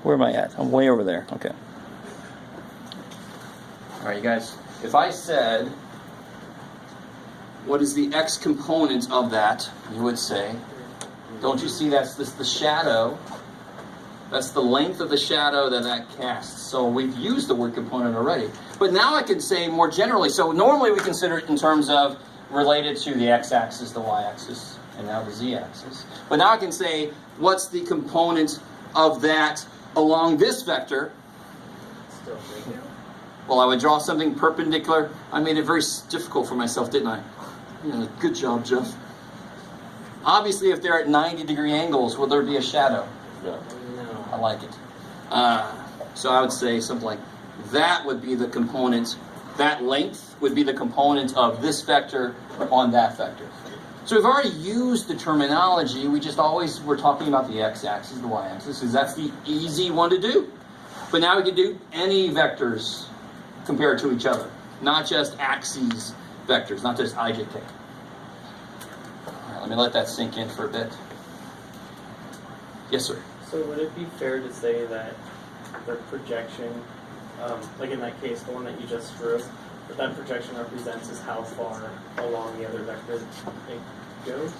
Where am I at? I'm way over there. Okay. All right, you guys. If I said, what is the x component of that? You would say, don't you see that's the shadow? That's the length of the shadow that casts. So we've used the word component already. But now I can say more generally. So normally we consider it in terms of related to the x-axis, the y-axis, and now the z-axis. But now I can say, what's the component of that along this vector? Well, I would draw something perpendicular. I made it very difficult for myself, didn't I? Yeah, good job, Jeff. Obviously, if they're at 90-degree angles, will there be a shadow? No. I like it. So I would say something like that would be the component, that length would be the component of this vector on that vector. So we've already used the terminology. We just always were talking about the x-axis, the y-axis, because that's the easy one to do. But now we can do any vectors compared to each other, not just axes vectors, not just ijk. All right, let me let that sink in for a bit. Yes, sir. So would it be fair to say that the projection, like in that case, the one that you just drew, that projection represents is how far along the other vector it goes?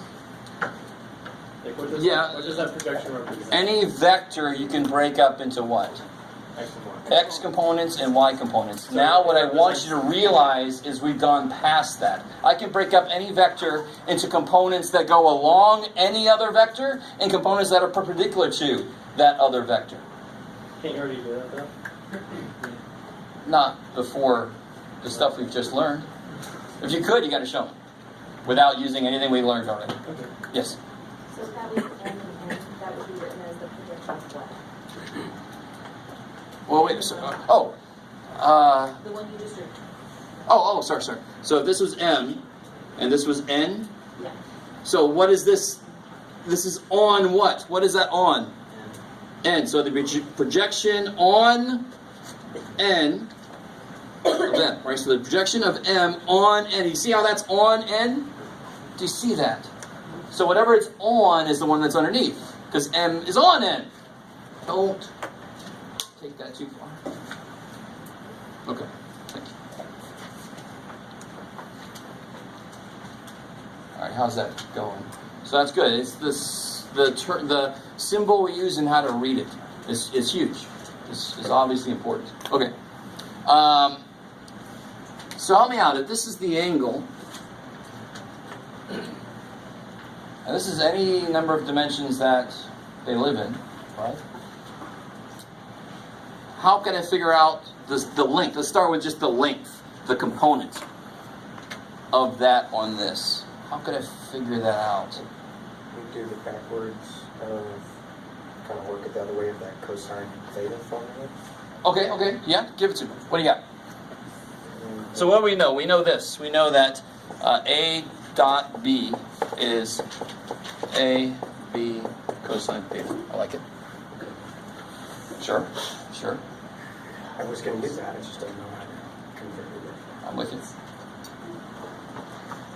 Like what does that projection represent? Any vector you can break up into what? X components and Y components. So now what I want you to realize is we've gone past that. I can break up any vector into components that go along any other vector and components that are perpendicular to that other vector. Can't you already do that though? Not before the stuff we've just learned. If you could, you got to show them without using anything we learned already. Okay. Yes? So that was M and N, that would be written as the projection of what? Well, wait a second. The one you just drew. Sorry. So if this was M, and this was N, Yeah. so what is this? This is on what? What is that on? N. So the projection on N, of M, right? So the projection of M on N. You see how that's on N? Do you see that? So whatever it's on is the one that's underneath, because M is on N. Don't take that too far. Okay, thank you. All right, how's that going? So that's good. It's the symbol we use and how to read it is huge. It's obviously important. Okay. So help me out. If this is the angle, and this is any number of dimensions that they live in, right? How can I figure out the length? Let's start with just the length, the component of that on this. How can I figure that out? We do the backwards of, kind of work it the other way of that cosine theta formula. Okay, yeah, give it to me. What do you got? So what do we know? We know this. We know that A dot B is AB cosine theta. I like it. Sure. I was going to do that, I just don't know how to convert it. I'm with you. So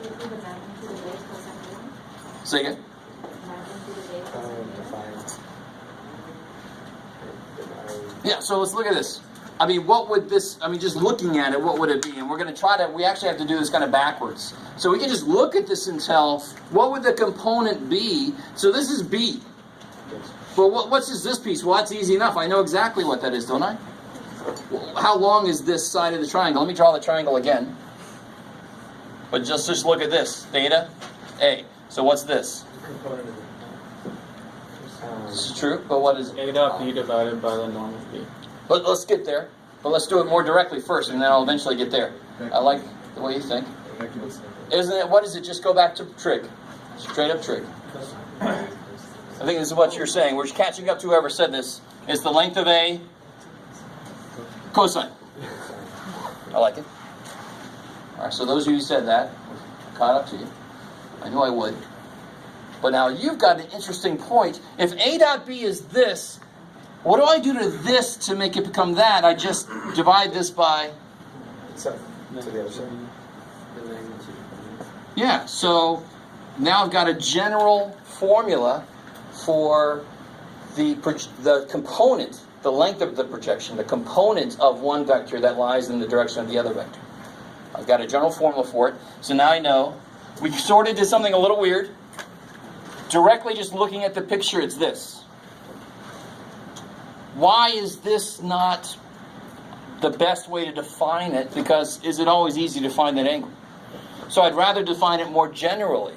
you think the magnitude of A is cosine theta? Say again. Magnitude of A is cosine theta? Yeah, so let's look at this. I mean, what would this, just looking at it, what would it be? And we're going to try to, we actually have to do this kind of backwards. So we can just look at this and tell, what would the component be? So this is B. But what's this piece? Well, that's easy enough. I know exactly what that is, don't I? How long is this side of the triangle? Let me draw the triangle again. But just look at this. Theta, A. So what's this? Component of it. This is true, but what is it? A dot B divided by the norm of B. Let's get there. But let's do it more directly first, and then I'll eventually get there. I like the way you think. Isn't it? What is it? Just go back to trig. Straight up trig. I think this is what you're saying. We're catching up to whoever said this. It's the length of a cosine. I like it. All right, so those of you who said that, caught up to you. I knew I would. But now you've got an interesting point. If A dot B is this, what do I do to this to make it become that? I just divide this by... So, to the other side. Yeah, so now I've got a general formula for the component the length of the projection, the component of one vector that lies in the direction of the other vector. I've got a general formula for it. So now I know. We sort of did something a little weird. Directly just looking at the picture, it's this. Why is this not the best way to define it? Because is it always easy to find that angle? So I'd rather define it more generally.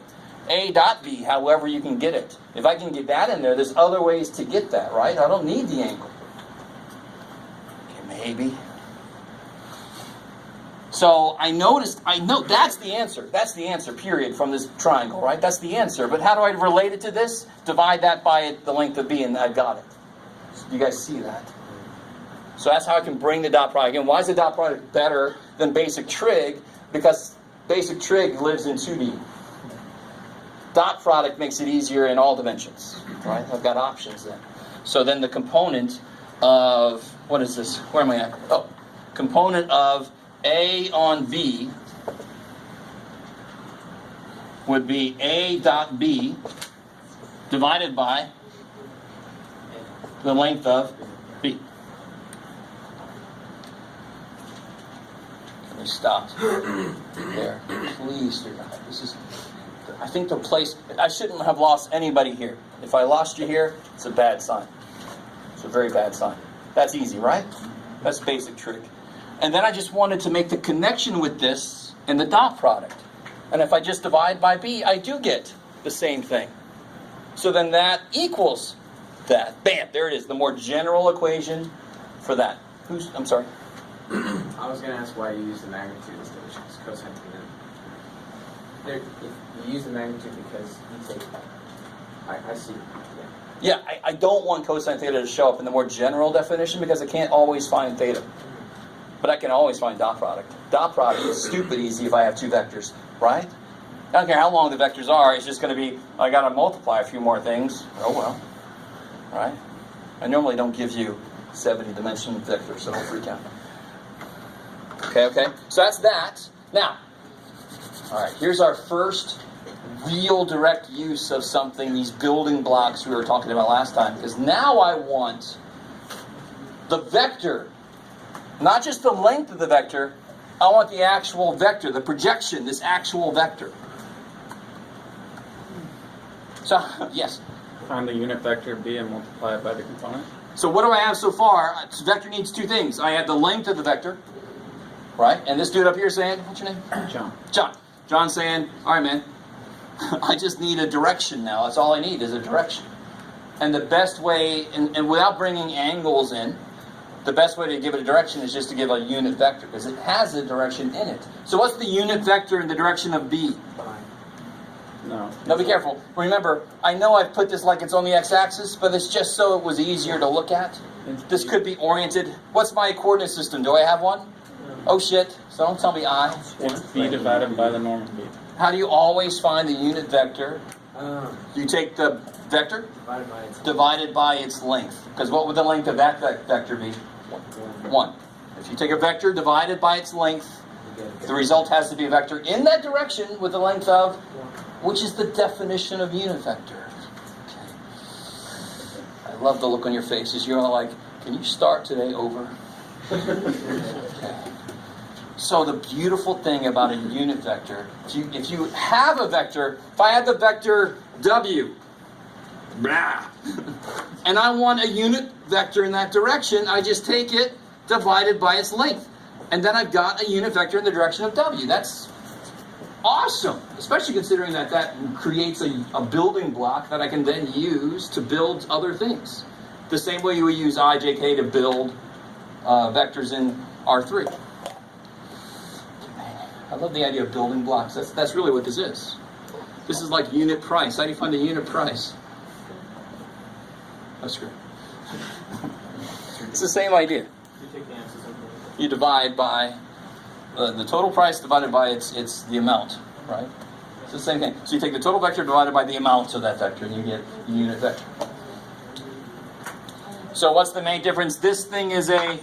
A dot B, however you can get it. If I can get that in there, there's other ways to get that, right? I don't need the angle. Okay, maybe. So I know that's the answer. That's the answer, period, from this triangle, right? That's the answer. But how do I relate it to this? Divide that by the length of B, and I've got it. So you guys see that? So that's how I can bring the dot product. Again, why is the dot product better than basic trig? Because basic trig lives in 2D. Dot product makes it easier in all dimensions, right? I've got options then. So then the component of, what is this? Where am I at? Oh, component of A on V would be A dot B divided by the length of B. Can we stop there? Please do not. This is, I think the place, I shouldn't have lost anybody here. If I lost you here, it's a bad sign. It's a very bad sign. That's easy, right? That's basic trig. And then I just wanted to make the connection with this in the dot product. And if I just divide by B, I do get the same thing. So then that equals that. Bam, there it is, the more general equation for that. I'm sorry? I was going to ask why you use the magnitude instead of just cosine theta. If you use the magnitude because you take, I see. Yeah, I don't want cosine theta to show up in the more general definition because I can't always find theta. But I can always find dot product. Dot product is stupid easy if I have two vectors, right? I don't care how long the vectors are, it's just going to be, I got to multiply a few more things. Oh well, right? I normally don't give you 70-dimensional vectors, so don't freak out. Okay? So that's that. Now, all right, here's our first real direct use of something, these building blocks we were talking about last time, because now I want the vector, not just the length of the vector, I want the actual vector, the projection, this actual vector. So, yes? Find the unit vector B and multiply it by the component. So what do I have so far? This vector needs two things. I have the length of the vector, right? And this dude up here saying, what's your name? John. John. John's saying, all right, man, I just need a direction now. That's all I need is a direction. And the best way, and without bringing angles in, the best way to give it a direction is just to give a unit vector, because it has a direction in it. So what's the unit vector in the direction of B? No. Now be careful. Remember, I know I've put this like it's on the x-axis, but it's just so it was easier to look at. This could be oriented. What's my coordinate system? Do I have one? Oh shit, so don't tell me I. It's B divided by the norm of B. How do you always find the unit vector? You take the vector divided by its length. Because what would the length of that vector be? 1. If you take a vector divided by its length, the result has to be a vector in that direction with the length of, which is the definition of unit vector. Okay. I love the look on your faces. You're all like, can you start today over? Okay. So the beautiful thing about a unit vector, if you have a vector, if I have the vector W, blah, and I want a unit vector in that direction, I just take it divided by its length. And then I've got a unit vector in the direction of W. That's awesome, especially considering that creates a building block that I can then use to build other things. The same way you would use I, J, K to build vectors in R3. I love the idea of building blocks. That's really what this is. This is like unit price. How do you find the unit price? That's great. It's the same idea. You take the answers and You divide by the total price divided by it's the amount, right? It's the same thing. So you take the total vector divided by the amount of that vector, and you get the unit vector. So what's the main difference? This thing is a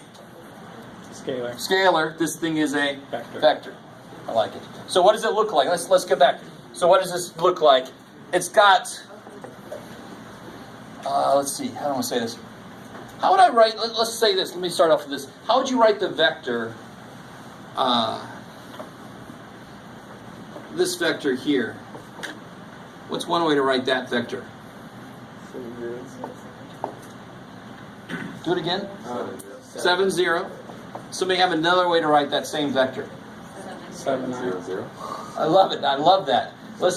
scalar. This thing is a vector. I like it. So what does it look like? Let's get back. So what does this look like? It's got, let's see, how do I want to say this? How would I write, let's say this, let me start off with this. How would you write the vector, this vector here? What's one way to write that vector? Do it again. 7, 0. Somebody have another way to write that same vector. 7, 0, 0. I love it. I love that. Let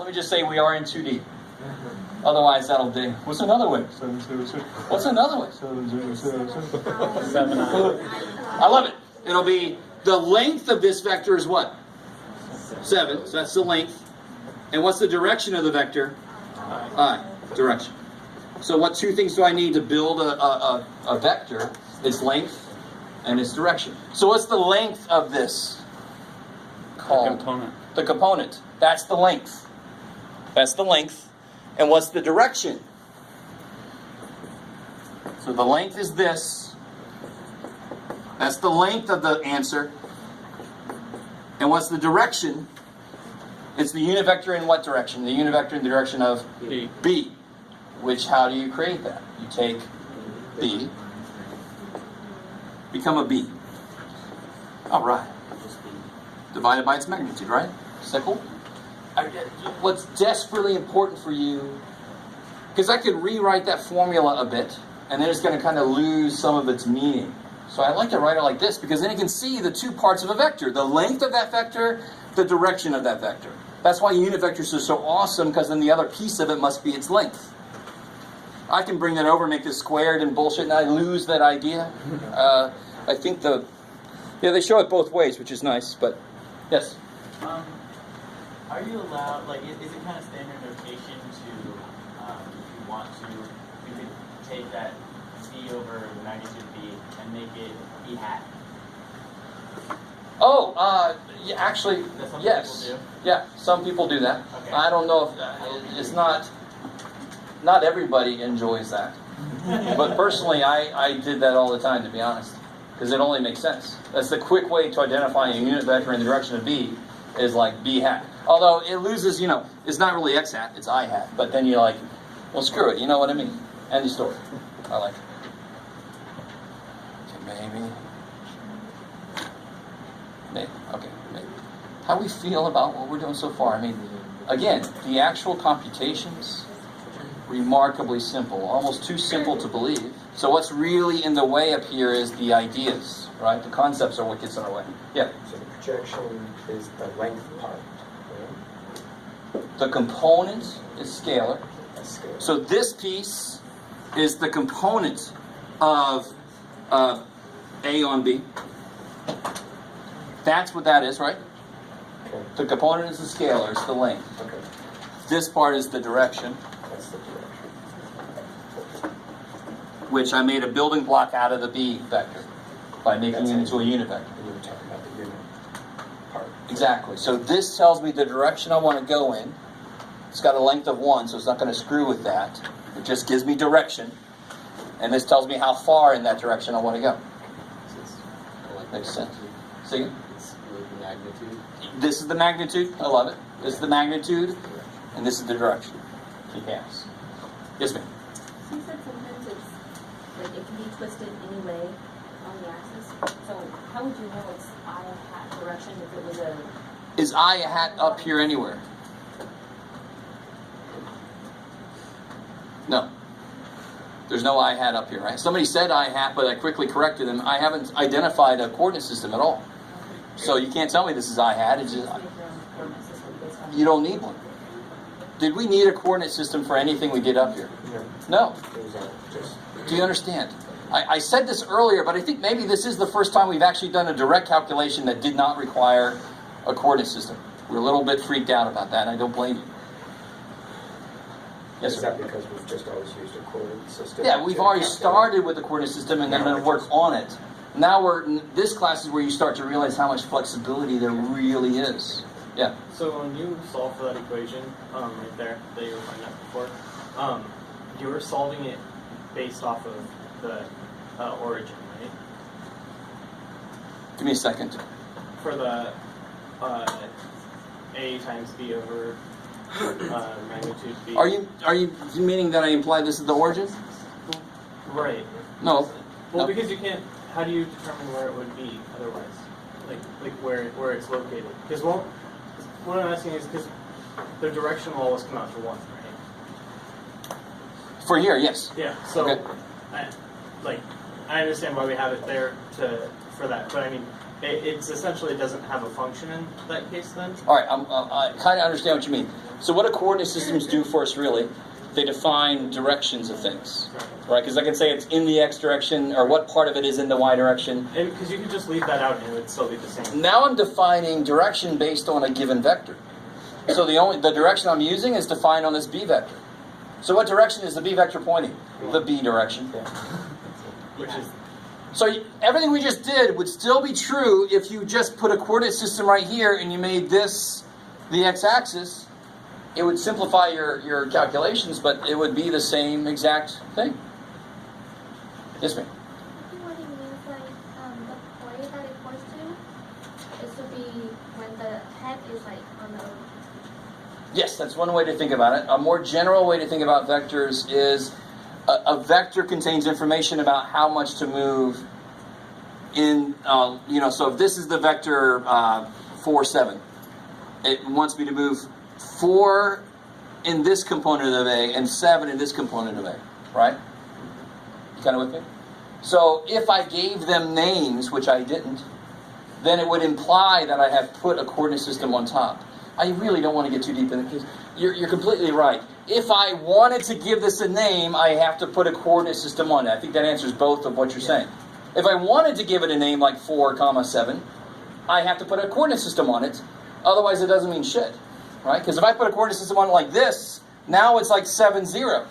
me just say we are in 2D. Otherwise, that'll be. What's another way? What's another way? 7, I love it. It'll be the length of this vector is what? 7. So that's the length. And what's the direction of the vector? I. Direction. So what two things do I need to build a vector? Its length and its direction. So what's the length of this called? Component. The component. That's the length. That's the length. And what's the direction? So the length is this. That's the length of the answer. And what's the direction? It's the unit vector in what direction? The unit vector in the direction of B. B. Which, how do you create that? You take B, become a B. All right. Divided by its magnitude, right? Is that cool? What's desperately important for you, because I could rewrite that formula a bit, and then it's going to kind of lose some of its meaning. So I like to write it like this, because then you can see the two parts of a vector. The length of that vector, the direction of that vector. That's why unit vectors are so awesome, because then the other piece of it must be its length. I can bring that over, make this squared and bullshit, and I lose that idea. I think they show it both ways, which is nice, but yes? Are you allowed, like, is it kind of standard notation to, if you want to, you could take that B over the magnitude of B and make it B hat? Oh, yeah, actually, That some yes. people do? Yeah, some people do that. Okay. I don't know if it's not everybody enjoys that. But personally, I did that all the time, to be honest, because it only makes sense. That's the quick way to identify a unit vector in the direction of B, is like B hat. Although it loses, it's not really X hat, it's I hat. But then you're like, well, screw it, you know what I mean? End of story. I like it. Okay, maybe. Okay, maybe. How we feel about what we're doing so far? I mean, again, the actual computations, remarkably simple, almost too simple to believe. So what's really in the way up here is the ideas, right? The concepts are what gets in our way. Yeah. So the projection is the length part. The component is scalar. That's scale. So this piece is the component of A on B. That's what that is, right? Okay. The component is the scalar, it's the length. Okay. This part is the direction, That's the direction. which I made a building block out of the B vector by making it into a unit vector. And you were talking about the unit part. Exactly. So this tells me the direction I want to go in. It's got a length of 1, so it's not going to screw with that. It just gives me direction. And this tells me how far in that direction I want to go. Makes sense. See it? It's the magnitude. This is the magnitude. I love it. This is the magnitude, and this is the direction. Keep hands. Yes, ma'am. So you said sometimes it's, like, it can be twisted any way on the axis. So how would you know it's I hat direction if it was a... Is I a hat up here anywhere? No. There's no I hat up here, right? Somebody said I hat, but I quickly corrected them. I haven't identified a coordinate system at all. So you can't tell me this is I hat. It's just, Make your own coordinate system based on... you don't need one. Did we need a coordinate system for anything we did up here? No. It was just Do you understand? I said this earlier, but I think maybe this is the first time we've actually done a direct calculation that did not require a coordinate system. We're a little bit freaked out about that, and I don't blame you. Yes, Is sir. that because we've just always used a coordinate system? Yeah, we've to already calculate? started with the coordinate system and then going to work on it. Now this class is where you start to realize how much flexibility there really is. Yeah. So when you solve for that equation, right there, that you were finding out before, you were solving it based off of the origin, right? Give me a second. For the A times B over magnitude B. Are you meaning that I imply this is the origin? Right. No. Well, No. because you can't. How do you determine where it would be otherwise? Like where it's located? Because what I'm asking is because the direction will always come out to 1, right? For here, yes. Yeah. So, Okay. I understand why we have it there for that, but I mean, it's essentially doesn't have a function in that case then. All right, I kind of understand what you mean. So what do coordinate systems do for us, really? They define directions of things, right? Because I can say it's in the x direction, or what part of it is in the y direction. And because you could just leave that out and it would still be the same. Now I'm defining direction based on a given vector. So the direction I'm using is defined on this b vector. So what direction is the b vector pointing? The b direction. Which is So everything we just did would still be true if you just put a coordinate system right here and you made this the x-axis. It would simplify your calculations, but it would be the same exact thing. Yes, ma'am. I think what it means, like, the point that it points to is to be when the head is like on the. Yes, that's one way to think about it. A more general way to think about vectors is a vector contains information about how much to move in, so if this is the vector 4, 7, it wants me to move 4 in this component of A and 7 in this component of A, right? You kind of with me? So if I gave them names, which I didn't, then it would imply that I have put a coordinate system on top. I really don't want to get too deep in it because you're completely right. If I wanted to give this a name, I have to put a coordinate system on it. I think that answers both of what you're saying. If I wanted to give it a name like 4, 7, I have to put a coordinate system on it. Otherwise, it doesn't mean shit, right? Because if I put a coordinate system on it like this, now it's like 7, 0.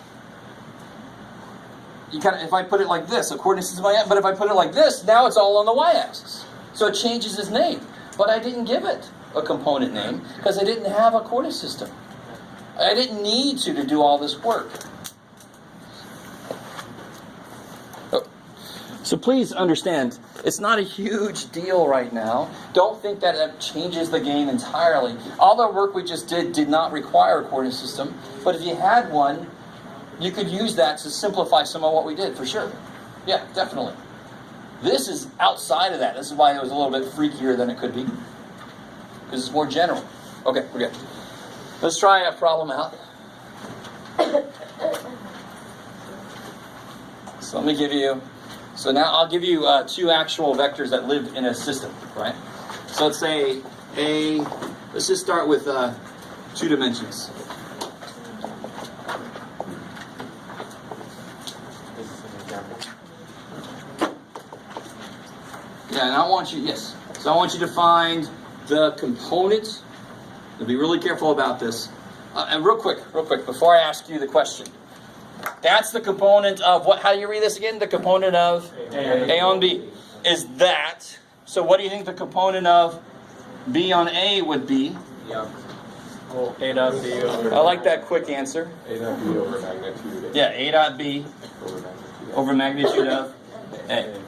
If I put it like this, a coordinate system on it, but if I put it like this, now it's all on the y-axis. So it changes its name. But I didn't give it a component name because I didn't have a coordinate system. I didn't need to do all this work. So please understand, it's not a huge deal right now. Don't think that it changes the game entirely. All the work we just did not require a coordinate system, but if you had one, you could use that to simplify some of what we did, for sure. Yeah, definitely. This is outside of that. This is why it was a little bit freakier than it could be. Because it's more general. Okay, we're good. Let's try a problem out. So let me give you... So now I'll give you 2 actual vectors that live in a system, right? So let's say let's just start with 2 dimensions. This is an example. Yeah, and I want you, so I want you to find the component. Now be really careful about this. And real quick, before I ask you the question. That's the component of what? How do you read this again? The component of A on B is that. So what do you think the component of B on A would be? Yeah. Well, A dot B over. I like that quick answer. A dot B over magnitude. Yeah, A dot B Over magnitude. over magnitude of A.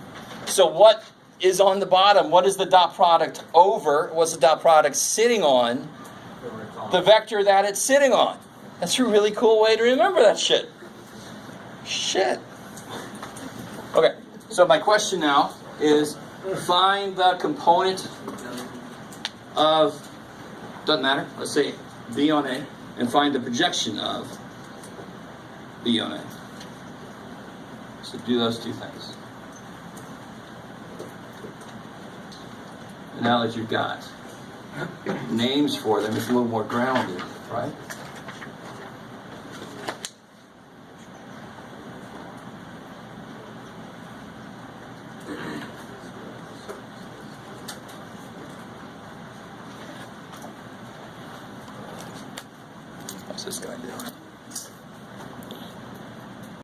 So what is on the bottom? What is the dot product over? What's the dot product sitting on? The vector that it's sitting on. That's a really cool way to remember that shit. Okay, so my question now is find the component of, doesn't matter, let's say B on A, and find the projection of B on A. So do those 2 things. And now that you've got names for them, it's a little more grounded, right? What's this guy doing?